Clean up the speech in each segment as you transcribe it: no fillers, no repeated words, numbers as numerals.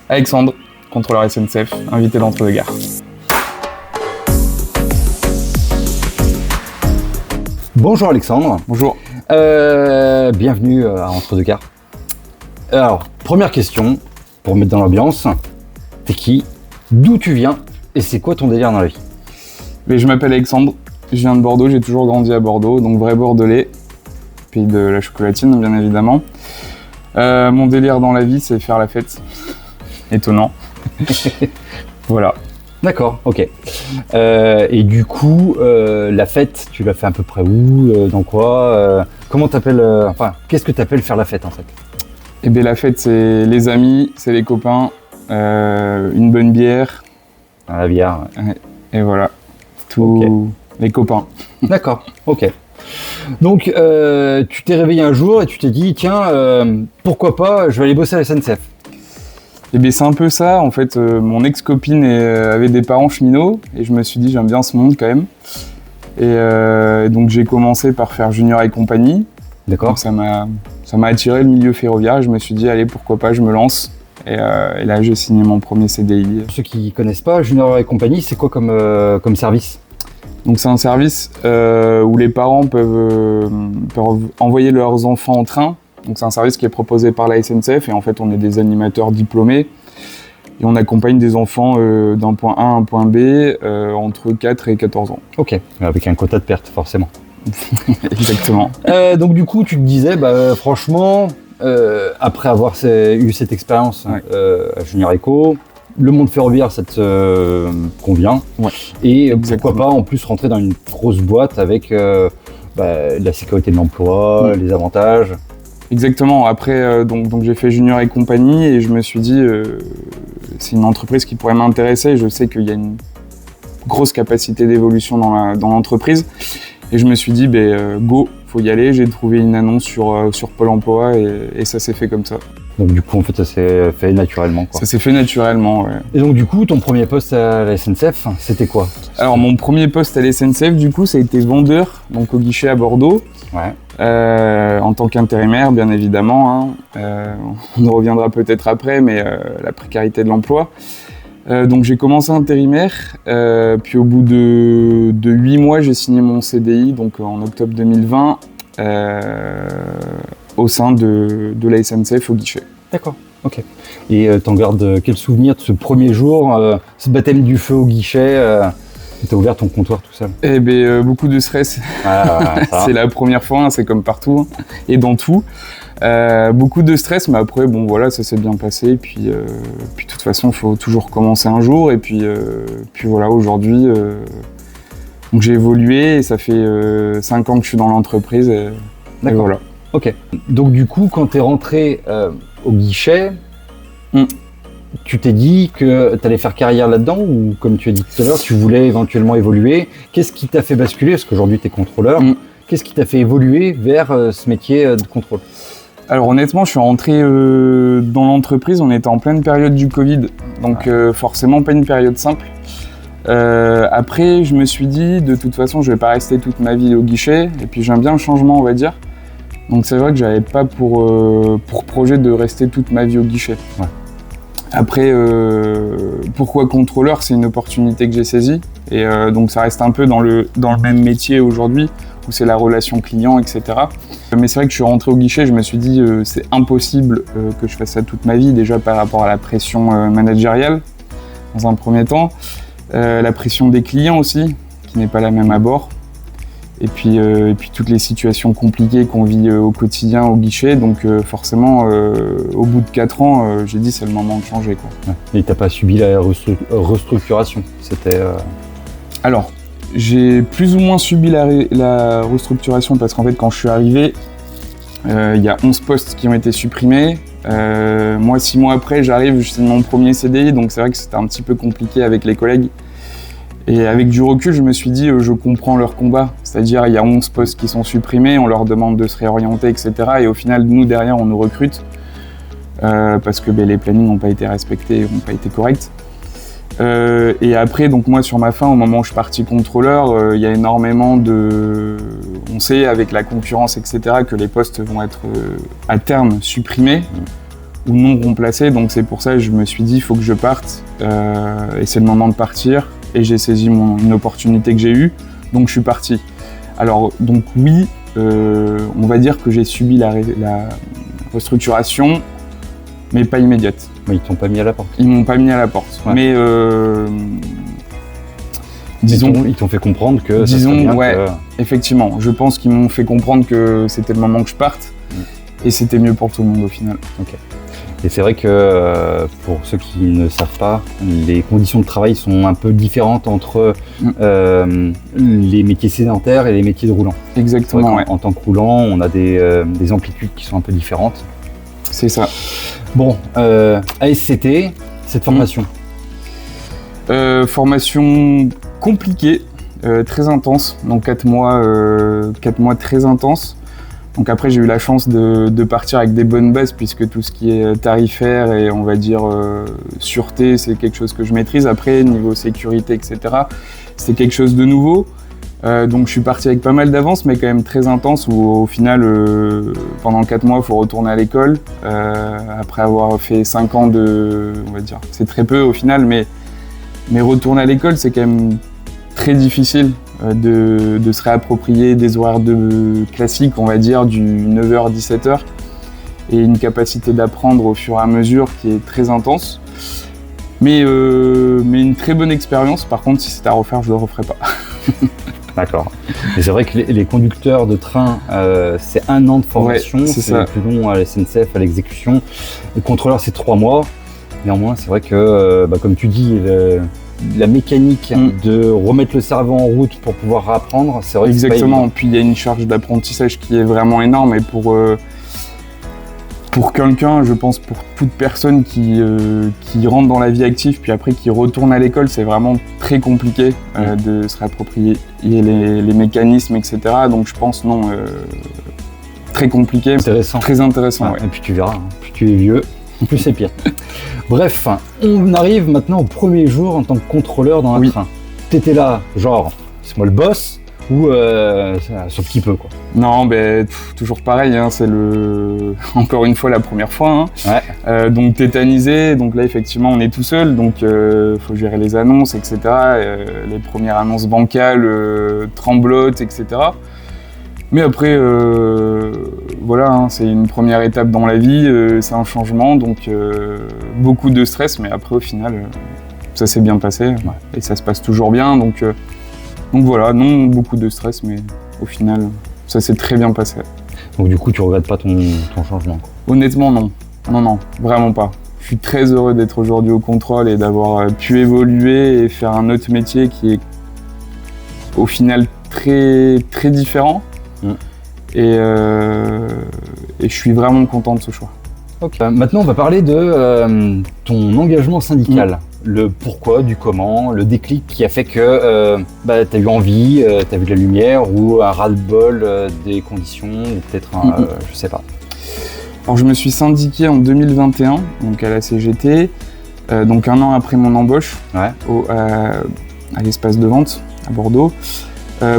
Alexandre, contrôleur SNCF, invité d'entre-deux-gares. Bonjour Alexandre. Bonjour. Bienvenue à Entre-deux-gares. Alors, première question, pour mettre dans l'ambiance. T'es qui? D'où tu viens? Et c'est quoi ton délire dans la vie? Mais je m'appelle Alexandre, je viens de Bordeaux, j'ai toujours grandi à Bordeaux, donc vrai bordelais, pays de la chocolatine bien évidemment. Mon délire dans la vie, c'est faire la fête. Étonnant. Voilà. D'accord, ok. Et du coup, la fête, tu l'as fait à peu près où? Dans quoi? Comment t'appelles qu'est-ce que t'appelles faire la fête en fait? Eh bien la fête, c'est les amis, c'est les copains, une bonne bière. À la bière. Ouais, et voilà, tous Ok. les copains. D'accord, ok. Donc, tu t'es réveillé un jour et tu t'es dit, tiens, pourquoi pas, je vais aller bosser à la SNCF. Eh bien c'est un peu ça, en fait, mon ex-copine avait des parents cheminots et je me suis dit j'aime bien ce monde quand même. Et donc j'ai commencé par faire junior et compagnie. D'accord. Donc ça m'a attiré le milieu ferroviaire et je me suis dit allez pourquoi pas, je me lance. Et là j'ai signé mon premier CDI. Pour ceux qui connaissent pas, Junior et compagnie, c'est quoi comme service? Donc c'est un service où les parents peuvent envoyer leurs enfants en train. Donc c'est un service qui est proposé par la SNCF et en fait on est des animateurs diplômés et on accompagne des enfants d'un point A à un point B entre 4 et 14 ans. Ok, avec un quota de perte forcément. Exactement. Donc du coup, tu te disais, franchement, après avoir eu cette expérience à Junior Eco, le monde ferroviaire, ça te convient. Ouais. Et Exactement. pourquoi pas en plus rentrer dans une grosse boîte avec la sécurité de l'emploi, les avantages. Exactement. Après, donc j'ai fait junior et compagnie et je me suis dit, c'est une entreprise qui pourrait m'intéresser. Je sais qu'il y a une grosse capacité d'évolution dans l'entreprise. Et je me suis dit, go, faut y aller. J'ai trouvé une annonce sur Pôle emploi et ça s'est fait comme ça. Donc du coup, en fait, ça s'est fait naturellement, quoi. Ça s'est fait naturellement, ouais. Et donc du coup, ton premier poste à la SNCF, c'était quoi? Alors mon premier poste à la SNCF, du coup, ça a été vendeur, donc au guichet à Bordeaux. Ouais. En tant qu'intérimaire, bien évidemment. On y reviendra peut-être après, mais la précarité de l'emploi. Donc j'ai commencé intérimaire, puis au bout de 8 mois, j'ai signé mon CDI, donc en octobre 2020, au sein de la SNCF au guichet. D'accord, ok. Et t'en gardes quel souvenir de ce premier jour, ce baptême du feu au guichet, t'as ouvert ton comptoir tout seul? Eh bien, beaucoup de stress. C'est la première fois, c'est comme partout, et dans tout. Beaucoup de stress, mais après, bon voilà, ça s'est bien passé. Puis de toute façon, il faut toujours commencer un jour. Et puis voilà, aujourd'hui, donc j'ai évolué et ça fait 5 ans que je suis dans l'entreprise. Et voilà. Ok. Donc du coup, quand t'es rentré au guichet, tu t'es dit que t'allais faire carrière là-dedans ou comme tu as dit tout à l'heure, tu voulais éventuellement évoluer. Qu'est-ce qui t'a fait basculer? Parce qu'aujourd'hui, t'es contrôleur. Qu'est-ce qui t'a fait évoluer vers ce métier de contrôle? Alors honnêtement, je suis rentré dans l'entreprise, on était en pleine période du Covid, donc forcément pas une période simple. Après, je me suis dit, de toute façon, je vais pas rester toute ma vie au guichet, et puis j'aime bien le changement, on va dire. Donc c'est vrai que j'avais pas pour projet de rester toute ma vie au guichet. Ouais. Après, pourquoi contrôleur? C'est une opportunité que j'ai saisie, et donc ça reste un peu dans le même métier aujourd'hui, où c'est la relation client, etc. Mais c'est vrai que je suis rentré au guichet, je me suis dit c'est impossible que je fasse ça toute ma vie, déjà par rapport à la pression managériale, dans un premier temps, la pression des clients aussi, qui n'est pas la même à bord, et puis toutes les situations compliquées qu'on vit au quotidien au guichet, donc forcément, au bout de 4 ans, j'ai dit c'est le moment de changer, quoi. Ouais. Et t'as pas subi la restructuration? C'était... Alors, j'ai plus ou moins subi la restructuration parce qu'en fait, quand je suis arrivé, il y a 11 postes qui ont été supprimés. Moi, 6 mois après, j'arrive, je signe mon premier CDI, donc c'est vrai que c'était un petit peu compliqué avec les collègues. Et avec du recul, je me suis dit, je comprends leur combat. C'est-à-dire, il y a 11 postes qui sont supprimés, on leur demande de se réorienter, etc. Et au final, nous, derrière, on nous recrute parce que les plannings n'ont pas été respectés, n'ont pas été corrects. Et après, donc moi sur ma fin, au moment où je suis parti contrôleur, il y a énormément de... On sait avec la concurrence, etc., que les postes vont être à terme supprimés. ou non remplacé. Donc c'est pour ça que je me suis dit il faut que je parte et c'est le moment de partir. Et j'ai saisi une opportunité que j'ai eue, donc je suis parti. Alors donc oui, on va dire que j'ai subi la restructuration, mais pas immédiate. Mais ils t'ont pas mis à la porte. Ils m'ont pas mis à la porte, ouais. Mais disons, ils t'ont fait comprendre que disons, ça serait bien ouais, effectivement, je pense qu'ils m'ont fait comprendre que c'était le moment que je parte, et c'était mieux pour tout le monde au final. Ok. Et c'est vrai que pour ceux qui ne savent pas, les conditions de travail sont un peu différentes entre les métiers sédentaires et les métiers de roulant. Exactement. Ouais. En tant que roulant, on a des amplitudes qui sont un peu différentes. C'est ça. Bon, ASCT, cette formation. Formation compliquée, très intense, donc 4 mois très intenses. Donc après j'ai eu la chance de partir avec des bonnes bases puisque tout ce qui est tarifaire et on va dire sûreté c'est quelque chose que je maîtrise. Après niveau sécurité etc c'est quelque chose de nouveau. Donc je suis parti avec pas mal d'avance mais quand même très intense où au final pendant 4 mois il faut retourner à l'école après avoir fait 5 ans on va dire c'est très peu au final mais retourner à l'école c'est quand même très difficile de se réapproprier des horaires classiques, on va dire, du 9h-17h, et une capacité d'apprendre au fur et à mesure qui est très intense. Mais une très bonne expérience, par contre, si c'était à refaire, je ne le referais pas. D'accord. Et c'est vrai que les conducteurs de train, c'est 1 an de formation, ouais, c'est plus long à la SNCF, à l'exécution. Les contrôleurs, c'est 3 mois. Néanmoins, c'est vrai que, comme tu dis, la mécanique de remettre le cerveau en route pour pouvoir apprendre, c'est vrai que exactement. Puis il y a une charge d'apprentissage qui est vraiment énorme et pour quelqu'un, je pense pour toute personne qui rentre dans la vie active puis après qui retourne à l'école, c'est vraiment très compliqué de se réapproprier les mécanismes, etc. Donc je pense très compliqué, intéressant. Très intéressant. Ouais. Et puis tu verras, plus tu es vieux, plus c'est pire. Bref, on arrive maintenant au premier jour en tant que contrôleur dans un train. T'étais là, genre, c'est moi le boss ou sauf qui peut quoi. Non, toujours pareil, hein, c'est encore une fois la première fois. Hein. Ouais. Donc tétanisé, donc là effectivement on est tout seul, donc faut gérer les annonces, etc. Les premières annonces bancales, tremblotes, etc. Mais après, voilà, hein, c'est une première étape dans la vie, c'est un changement, donc beaucoup de stress, mais après au final, ça s'est bien passé et ça se passe toujours bien, donc voilà, non beaucoup de stress, mais au final, ça s'est très bien passé. Donc du coup, tu regrettes pas ton changement quoi. Honnêtement, non, vraiment pas. Je suis très heureux d'être aujourd'hui au contrôle et d'avoir pu évoluer et faire un autre métier qui est au final très, très différent. Et je suis vraiment content de ce choix. Okay. Maintenant, on va parler de ton engagement syndical. Le pourquoi, du comment, le déclic qui a fait que tu as eu envie, tu as vu de la lumière ou un ras-le-bol des conditions, ou peut-être je sais pas. Alors je me suis syndiqué en 2021, donc à la CGT, donc 1 an après mon embauche à l'espace de vente à Bordeaux.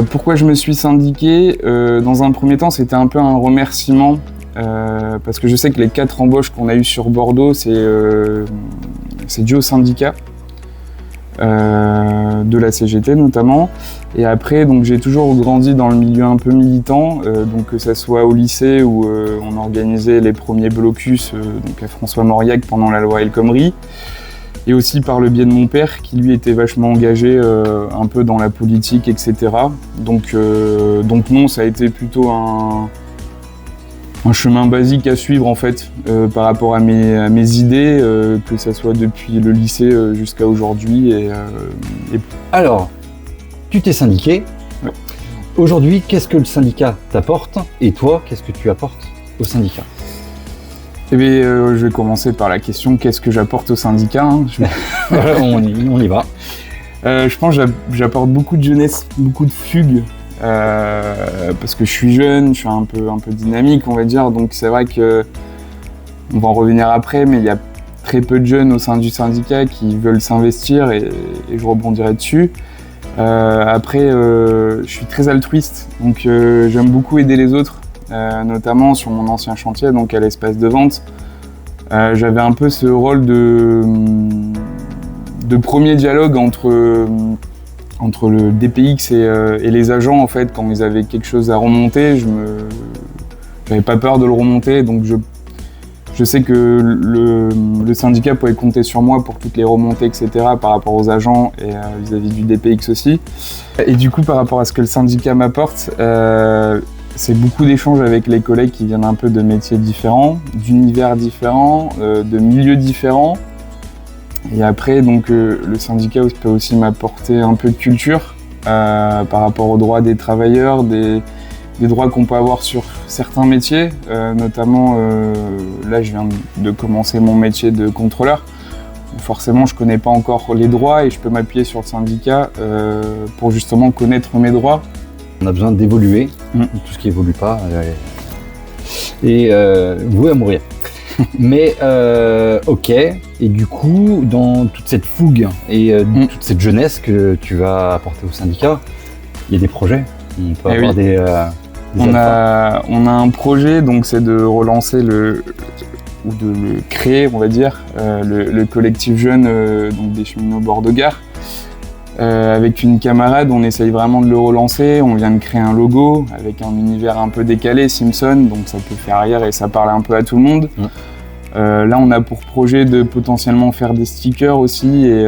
Pourquoi je me suis syndiqué ? Dans un premier temps, c'était un peu un remerciement parce que je sais que les 4 embauches qu'on a eues sur Bordeaux, c'est dû au syndicat de la CGT notamment. Et après, donc j'ai toujours grandi dans le milieu un peu militant, donc que ça soit au lycée où on organisait les premiers blocus donc à François Mauriac pendant la loi El Khomri. Et aussi par le biais de mon père, qui lui était vachement engagé un peu dans la politique, etc. Donc non, ça a été plutôt un chemin basique à suivre en fait, par rapport à mes idées, que ça soit depuis le lycée jusqu'à aujourd'hui. Alors, tu t'es syndiqué. Ouais. Aujourd'hui, qu'est-ce que le syndicat t'apporte ? Et toi, qu'est-ce que tu apportes au syndicat ? Eh bien, je vais commencer par la question qu'est-ce que j'apporte au syndicat, hein. On y va. Je pense que j'apporte beaucoup de jeunesse, beaucoup de fugue, parce que je suis jeune, je suis un peu dynamique, on va dire. Donc c'est vrai que on va en revenir après, mais il y a très peu de jeunes au sein du syndicat qui veulent s'investir et je rebondirai dessus. Après, je suis très altruiste, donc j'aime beaucoup aider les autres. Notamment sur mon ancien chantier, donc à l'espace de vente. j'avais un peu ce rôle de premier dialogue entre le DPX et les agents en fait. Quand ils avaient quelque chose à remonter, j'avais pas peur de le remonter, donc je sais que le syndicat pouvait compter sur moi pour toutes les remontées, etc. par rapport aux agents et vis-à-vis du DPX aussi. Et du coup, par rapport à ce que le syndicat m'apporte, c'est beaucoup d'échanges avec les collègues qui viennent un peu de métiers différents, d'univers différents, de milieux différents. Et après, donc, le syndicat peut aussi m'apporter un peu de culture par rapport aux droits des travailleurs, des droits qu'on peut avoir sur certains métiers, notamment là je viens de commencer mon métier de contrôleur. Forcément je connais pas encore les droits et je peux m'appuyer sur le syndicat pour justement connaître mes droits. On a besoin d'évoluer, tout ce qui évolue pas et voué à mourir. Mais ok, et du coup dans toute cette fougue et toute cette jeunesse que tu vas apporter au syndicat, il y a des projets. On peut avoir des on a un projet, donc c'est de relancer ou de le créer, on va dire, le collectif jeune donc des cheminots bord de gare. Avec une camarade, on essaye vraiment de le relancer. On vient de créer un logo avec un univers un peu décalé, Simpson, donc ça peut faire rire et ça parle un peu à tout le monde. Là, on a pour projet de potentiellement faire des stickers aussi et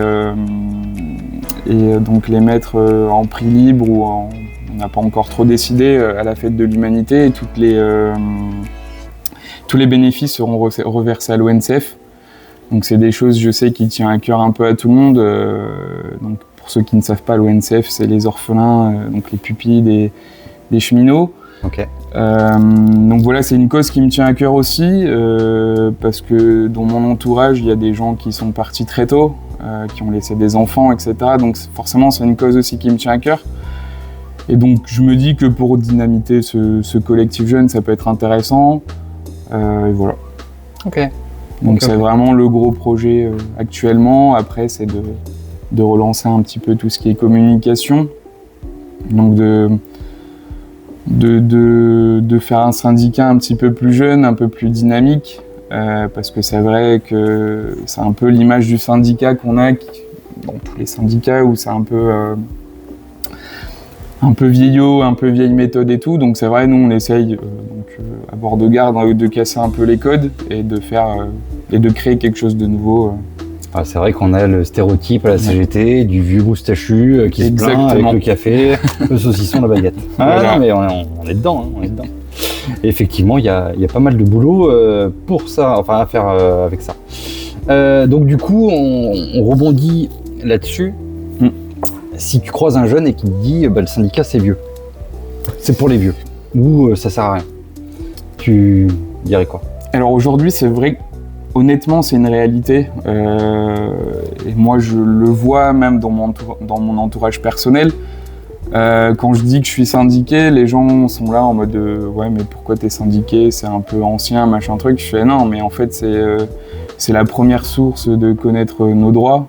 donc les mettre en prix libre ou on n'a pas encore trop décidé à la fête de l'humanité et tous les bénéfices seront reversés à l'ONCF. Donc c'est des choses, je sais, qui tient à cœur un peu à tout le monde. Donc pour ceux qui ne savent pas, l'ONCF, c'est les orphelins, donc les pupilles des cheminots. Okay. Donc voilà, c'est une cause qui me tient à cœur aussi, parce que dans mon entourage, il y a des gens qui sont partis très tôt, qui ont laissé des enfants, etc. Donc forcément, c'est une cause aussi qui me tient à cœur. Et donc je me dis que pour dynamiter ce collectif jeune, ça peut être intéressant. Et voilà. Ok. Donc c'est vraiment le gros projet actuellement. Après, c'est de relancer un petit peu tout ce qui est communication. Donc de faire un syndicat un petit peu plus jeune, un peu plus dynamique. Parce que c'est vrai que c'est un peu l'image du syndicat qu'on a dans tous les syndicats où c'est un peu vieillot, un peu vieille méthode et tout. Donc c'est vrai, nous on essaye à bord de gare de casser un peu les codes et de créer quelque chose de nouveau. Ah, c'est vrai qu'on a le stéréotype à la CGT du vieux moustachu qui se plaint avec le café, le saucisson, la baguette. Voilà. Non, mais on est dedans, hein, on est dedans. Et effectivement, il y a pas mal de boulot pour ça, enfin à faire avec ça. Donc du coup, on rebondit là-dessus. Si tu croises un jeune et qui te dit le syndicat c'est vieux, c'est pour les vieux, ou ça sert à rien, tu dirais quoi? Alors aujourd'hui c'est vrai, honnêtement c'est une réalité, et moi je le vois même dans mon entourage personnel. Quand je dis que je suis syndiqué, les gens sont là en mode ouais mais pourquoi t'es syndiqué, c'est un peu ancien, machin truc. Je fais non mais en fait c'est la première source de connaître nos droits,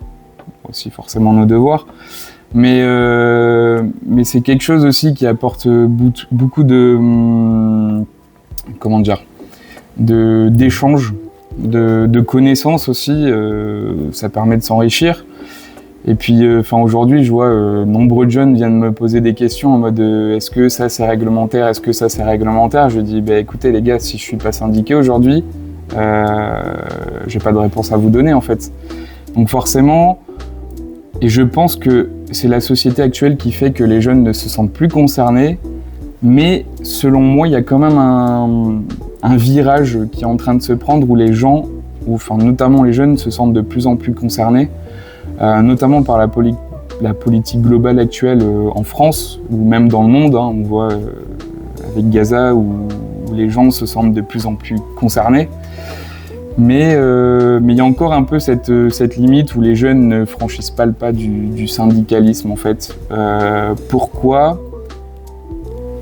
aussi forcément nos devoirs. Mais c'est quelque chose aussi qui apporte beaucoup d'échanges, de connaissances aussi. Ça permet de s'enrichir. Et puis, aujourd'hui, je vois nombreux de jeunes viennent me poser des questions en mode est-ce que ça c'est réglementaire, est-ce que ça c'est réglementaire. Je dis écoutez les gars, si je suis pas syndiqué aujourd'hui, j'ai pas de réponse à vous donner en fait. Donc forcément. Et je pense que c'est la société actuelle qui fait que les jeunes ne se sentent plus concernés, mais selon moi, il y a quand même un virage qui est en train de se prendre où les gens, notamment les jeunes, se sentent de plus en plus concernés, notamment par la politique globale actuelle en France, ou même dans le monde. Hein, on voit avec Gaza où les gens se sentent de plus en plus concernés. Mais il y a encore un peu cette limite où les jeunes ne franchissent pas le pas du syndicalisme en fait. Pourquoi ?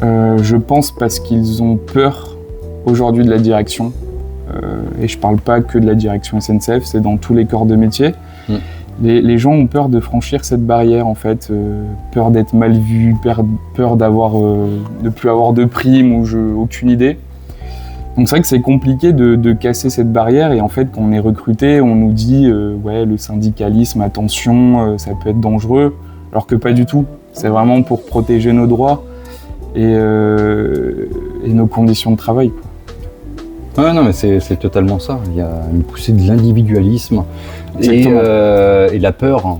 Je pense parce qu'ils ont peur aujourd'hui de la direction. Et je parle pas que de la direction SNCF, c'est dans tous les corps de métier. Les gens ont peur de franchir cette barrière en fait, peur d'être mal vus, peur de plus avoir de primes ou aucune idée. Donc c'est vrai que c'est compliqué de casser cette barrière et en fait quand on est recruté, on nous dit ouais le syndicalisme, attention, ça peut être dangereux, alors que pas du tout. C'est vraiment pour protéger nos droits et nos conditions de travail, quoi. Ouais, non, mais c'est totalement ça. Il y a une poussée de l'individualisme et la peur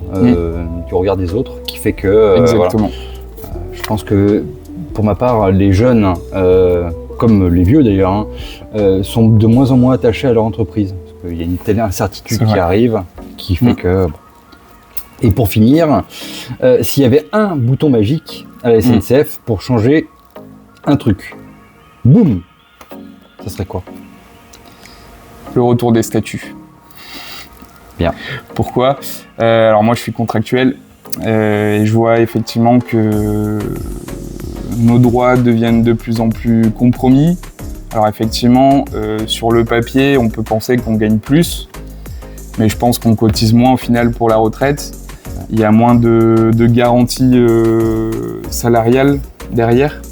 du regard des autres qui fait que Exactement. Voilà. Je pense que pour ma part, les jeunes, comme les vieux d'ailleurs, sont de moins en moins attachés à leur entreprise. Parce qu'il y a une telle incertitude qui arrive qui fait que... Et pour finir, s'il y avait un bouton magique à la SNCF pour changer un truc, boum, ça serait quoi? Le retour des statuts. Bien. Pourquoi? Alors moi je suis contractuel et je vois effectivement que nos droits deviennent de plus en plus compromis. Alors effectivement, sur le papier, on peut penser qu'on gagne plus, mais je pense qu'on cotise moins au final pour la retraite. Il y a moins de garanties salariales derrière.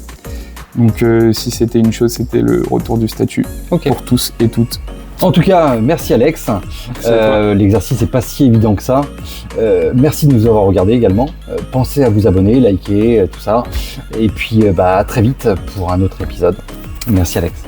Donc si c'était une chose, c'était le retour du statut pour tous et toutes. En tout cas, merci Alex. L'exercice n'est pas si évident que ça. Merci de nous avoir regardés également. Pensez à vous abonner, liker, tout ça. Et puis à très vite pour un autre épisode. Merci Alex.